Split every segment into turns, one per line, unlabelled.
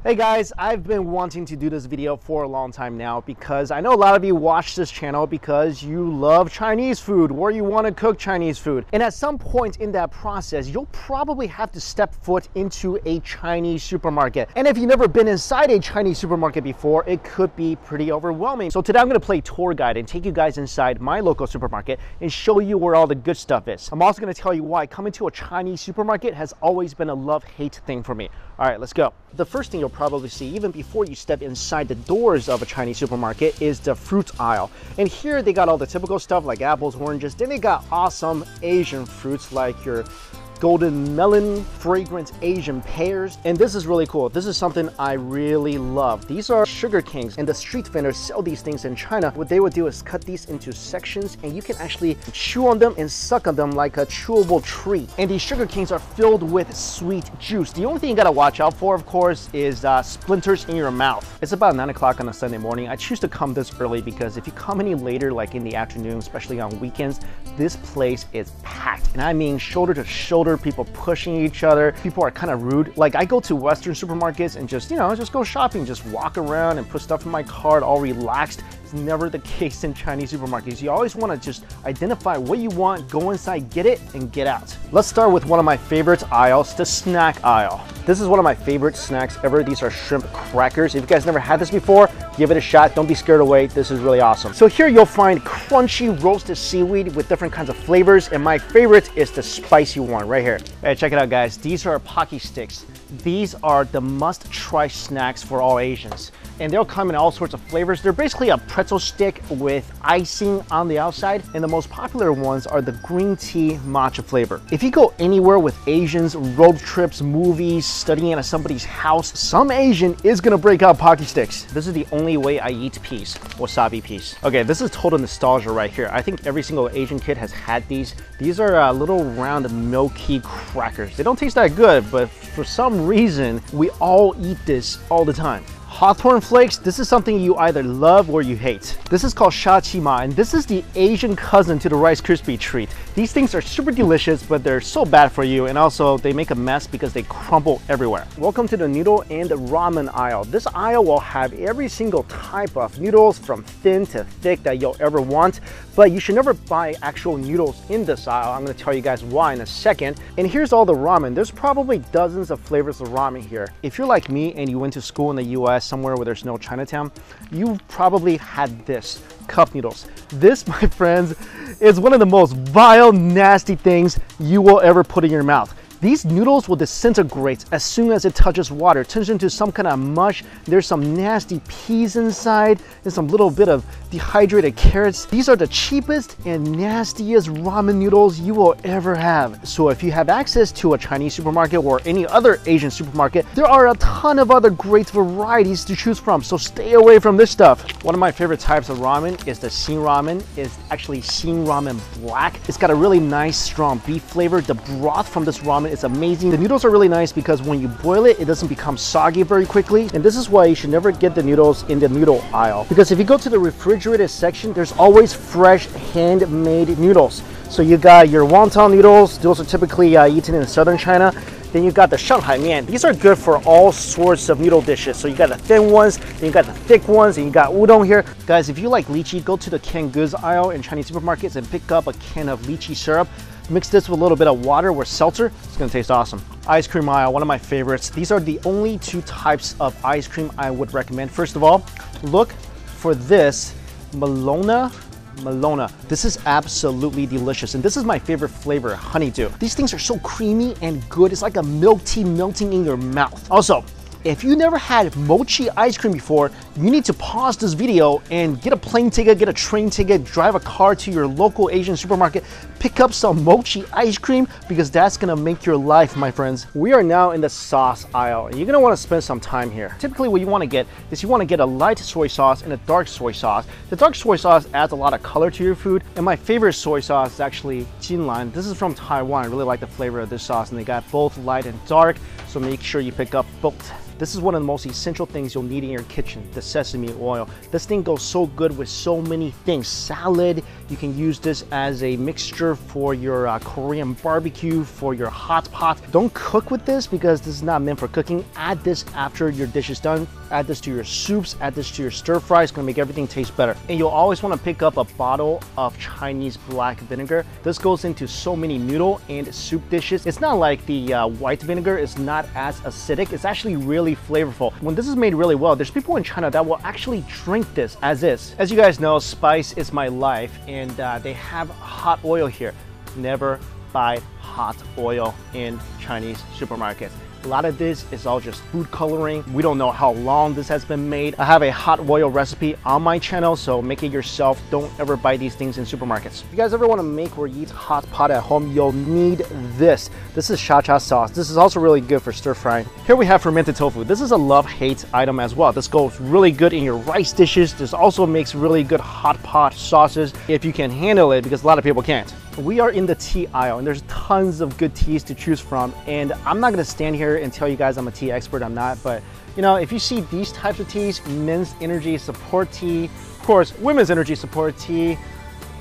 Hey guys, I've been wanting to do this video for a long time now because I know a lot of you watch this channel because you love Chinese food or you want to cook Chinese food. And at some point in that process, you'll probably have to step foot into a Chinese supermarket. And if you've never been inside a Chinese supermarket before, it could be pretty overwhelming. So today I'm going to play tour guide and take you guys inside my local supermarket and show you where all the good stuff is. I'm also going to tell you why coming to a Chinese supermarket has always been a love-hate thing for me. All right, let's go. The first thing you'll probably see even before you step inside the doors of a Chinese supermarket is the fruit aisle. And here they got all the typical stuff like apples, oranges. Then they got awesome Asian fruits like your golden melon, fragrant Asian pears. And this is really cool. This is something I really love. These are sugar canes, and the street vendors sell these things in China. What they would do is cut these into sections and you can actually chew on them and suck on them like a chewable treat. And these sugar canes are filled with sweet juice. The only thing you gotta watch out for, of course, is splinters in your mouth. It's about 9 o'clock on a Sunday morning. I choose to come this early because if you come any later, like in the afternoon, especially on weekends, this place is packed. And I mean shoulder to shoulder, people pushing each other. People are kind of rude. Like I go to Western supermarkets and just go shopping, just walk around and put stuff in my cart all relaxed. It's never the case in Chinese supermarkets. You always want to just identify what you want, go inside, get it, and get out. Let's start with one of my favorite aisles, the snack aisle. This is one of my favorite snacks ever. These are shrimp crackers. If you guys never had this before, give it a shot. Don't be scared away. This is really awesome. So here you'll find crunchy roasted seaweed with different kinds of flavors, and my favorite is the spicy one right here. Hey, check it out, guys. These are Pocky Sticks. These are the must-try snacks for all Asians. And they'll come in all sorts of flavors. They're basically a pretzel stick with icing on the outside. And the most popular ones are the green tea matcha flavor. If you go anywhere with Asians, road trips, movies, studying at somebody's house, some Asian is gonna break out Pocky Sticks. This is the only way I eat peas, wasabi peas. Okay, this is total nostalgia right here. I think every single Asian kid has had these. These are little round milky crackers. They don't taste that good, but for some reason, we all eat this all the time. Hawthorn Flakes, this is something you either love or you hate. This is called sha qi ma, and this is the Asian cousin to the Rice Krispie treat. These things are super delicious, but they're so bad for you, and also they make a mess because they crumble everywhere. Welcome to the noodle and the ramen aisle. This aisle will have every single type of noodles from thin to thick that you'll ever want, but you should never buy actual noodles in this aisle. I'm gonna tell you guys why in a second. And here's all the ramen. There's probably dozens of flavors of ramen here. If you're like me and you went to school in the US, somewhere where there's no Chinatown, you probably had this, cup noodles. This, my friends, is one of the most vile, nasty things you will ever put in your mouth. These noodles will disintegrate as soon as it touches water. It turns into some kind of mush. There's some nasty peas inside and some little bit of dehydrated carrots. These are the cheapest and nastiest ramen noodles you will ever have. So if you have access to a Chinese supermarket or any other Asian supermarket, there are a ton of other great varieties to choose from. So stay away from this stuff. One of my favorite types of ramen is the Xin ramen. It's actually Xin ramen black. It's got a really nice strong beef flavor. The broth from this ramen is amazing. The noodles are really nice because when you boil it, it doesn't become soggy very quickly. And this is why you should never get the noodles in the noodle aisle. Because if you go to the refrigerated section, there's always fresh handmade noodles. So you got your wonton noodles. Those are typically eaten in southern China. Then you got the Shanghai mian. These are good for all sorts of noodle dishes. So you got the thin ones, then you got the thick ones, and you got udon here. Guys, if you like lychee, go to the canned goods aisle in Chinese supermarkets and pick up a can of lychee syrup. Mix this with a little bit of water or seltzer. It's gonna taste awesome. Ice cream aisle, one of my favorites. These are the only two types of ice cream I would recommend. First of all, look for this Melon. This is absolutely delicious, and this is my favorite flavor, honeydew. These things are so creamy and good. It's like a milk tea melting in your mouth. Also, if you never had mochi ice cream before, you need to pause this video and get a plane ticket, get a train ticket, drive a car to your local Asian supermarket, pick up some mochi ice cream because that's gonna make your life, my friends. We are now in the sauce aisle, and you're gonna wanna spend some time here. Typically what you wanna get is you wanna get a light soy sauce and a dark soy sauce. The dark soy sauce adds a lot of color to your food, and my favorite soy sauce is actually Jinlan. This is from Taiwan. I really like the flavor of this sauce, and they got both light and dark, so make sure you pick up both. This is one of the most essential things you'll need in your kitchen, the sesame oil. This thing goes so good with so many things. Salad, You can use this as a mixture for your Korean barbecue, for your hot pot. Don't cook with this because this is not meant for cooking. Add this after your dish is done. Add this to your soups, add this to your stir fry. It's gonna make everything taste better. And you'll always wanna pick up a bottle of Chinese black vinegar. This goes into so many noodle and soup dishes. It's not like the white vinegar. It's not as acidic. It's actually really flavorful. When this is made really well, there's people in China that will actually drink this as is. As you guys know, spice is my life, and they have hot oil here. Never buy hot oil in Chinese supermarkets. A lot of this is all just food coloring. We don't know how long this has been made. I have a hot oil recipe on my channel, so make it yourself. Don't ever buy these things in supermarkets. If you guys ever want to make or eat hot pot at home, you'll need this. This is Soy Sauce. This is also really good for stir frying. Here we have fermented tofu. This is a love-hate item as well. This goes really good in your rice dishes. This also makes really good hot pot sauces if you can handle it, because a lot of people can't. We are in the tea aisle, and there's tons of good teas to choose from, and I'm not gonna stand here and tell you guys I'm a tea expert. I'm not, but you know, if you see these types of teas, men's energy support tea, of course women's energy support tea,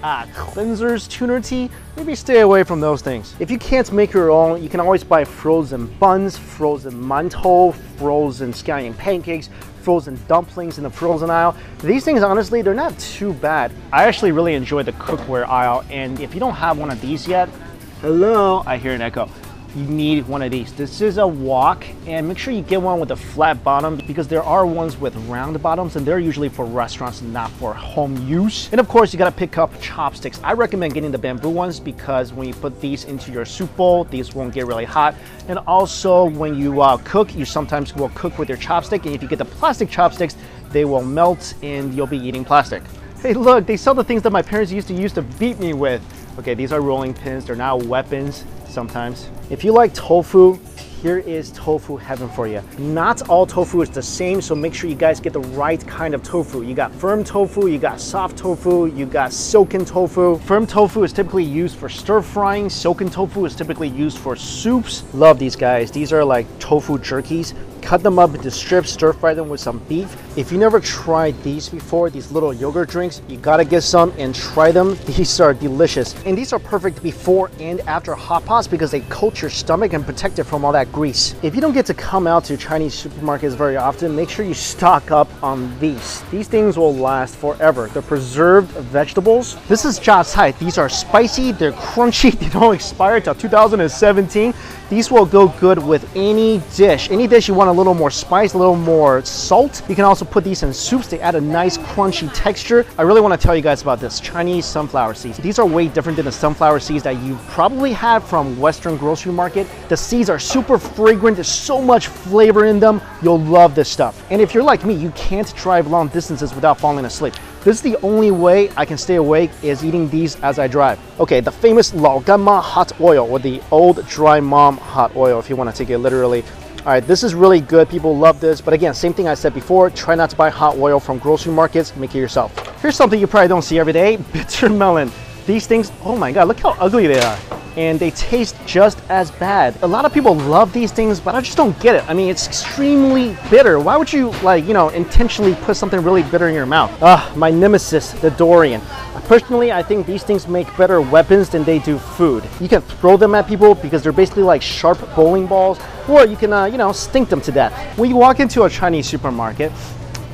cleansers, tuner tea, maybe stay away from those things. If you can't make your own, you can always buy frozen buns, frozen mantou, frozen scallion pancakes, frozen dumplings in the frozen aisle. These things, honestly, they're not too bad. I actually really enjoy the cookware aisle, and if you don't have one of these yet, hello, I hear an echo. You need one of these. This is a wok, and make sure you get one with a flat bottom, because there are ones with round bottoms, and they're usually for restaurants, not for home use. And of course, you gotta pick up chopsticks. I recommend getting the bamboo ones, because when you put these into your soup bowl, these won't get really hot. And also, when you cook, you sometimes will cook with your chopstick, and if you get the plastic chopsticks, they will melt and you'll be eating plastic. Hey look, they sell the things that my parents used to beat me with. Okay, these are rolling pins. They're now weapons sometimes. If you like tofu, here is tofu heaven for you. Not all tofu is the same, so make sure you guys get the right kind of tofu. You got firm tofu, you got soft tofu, you got silken tofu. Firm tofu is typically used for stir frying. Silken tofu is typically used for soups. Love these guys. These are like tofu jerkies. Cut them up into strips, stir fry them with some beef. If you never tried these before, these little yogurt drinks, you gotta get some and try them. These are delicious. And these are perfect before and after hot pots because they coat your stomach and protect it from all that grease. If you don't get to come out to Chinese supermarkets very often, make sure you stock up on these. These things will last forever. They're preserved vegetables. This is Jasmine. These are spicy, they're crunchy, they don't expire till 2017. These will go good with any dish. Any dish you want a little more spice, a little more salt. You can also put these in soups. They add a nice crunchy texture. I really want to tell you guys about this Chinese sunflower seeds. These are way different than the sunflower seeds that you probably have from Western grocery market. The seeds are super fragrant. There's so much flavor in them. You'll love this stuff. And if you're like me, you can't drive long distances without falling asleep. This is the only way I can stay awake, is eating these as I drive. Okay, the famous Gunma Hot Oil, or the old dry mom hot oil, if you want to take it literally. All right, this is really good. People love this. But again, same thing I said before, try not to buy hot oil from grocery markets. Make it yourself. Here's something you probably don't see every day, bitter melon. These things, oh my God, look how ugly they are. And they taste just as bad. A lot of people love these things, but I just don't get it. I mean, it's extremely bitter. Why would you, like, you know, intentionally put something really bitter in your mouth? My nemesis, the Durian. Personally, I think these things make better weapons than they do food. You can throw them at people because they're basically like sharp bowling balls, or you can, you know, stink them to death. When you walk into a Chinese supermarket,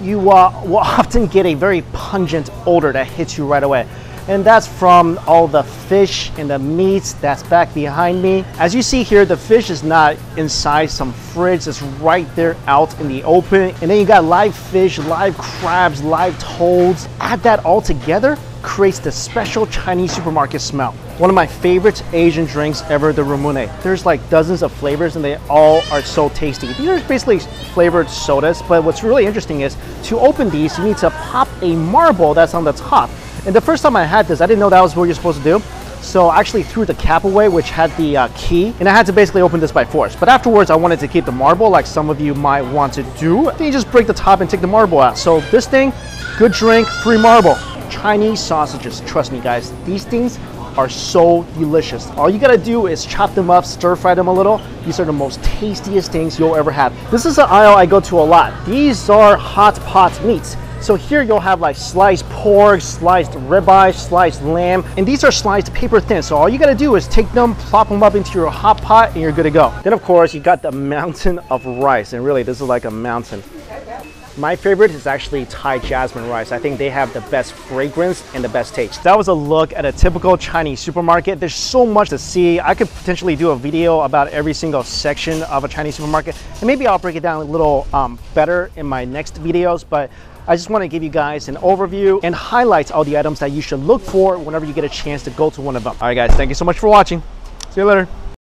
you will often get a very pungent odor that hits you right away. And that's from all the fish and the meats that's back behind me. As you see here, the fish is not inside some fridge. It's right there out in the open. And then you got live fish, live crabs, live toads. Add that all together, creates the special Chinese supermarket smell. One of my favorite Asian drinks ever, the Ramen. There's like dozens of flavors and they all are so tasty. These are basically flavored sodas, but what's really interesting is to open these, you need to pop a marble that's on the top. And the first time I had this, I didn't know that was what you're supposed to do. So I actually threw the cap away, which had the key, and I had to basically open this by force. But afterwards, I wanted to keep the marble, like some of you might want to do. Then you just break the top and take the marble out. So this thing, good drink, free marble. Chinese sausages, trust me guys, these things are so delicious. All you gotta do is chop them up, stir fry them a little. These are the most tastiest things you'll ever have. This is an aisle I go to a lot. These are hot pot meats. So here you'll have like sliced pork, sliced ribeye, sliced lamb, and these are sliced paper thin. So all you gotta do is take them, plop them up into your hot pot, and you're good to go. Then of course, you got the mountain of rice, and really this is like a mountain. My favorite is actually Thai jasmine rice. I think they have the best fragrance and the best taste. That was a look at a typical Chinese supermarket. There's so much to see. I could potentially do a video about every single section of a Chinese supermarket, and maybe I'll break it down a little better in my next videos, but I just want to give you guys an overview and highlights all the items that you should look for whenever you get a chance to go to one of them. All right guys, thank you so much for watching. See you later.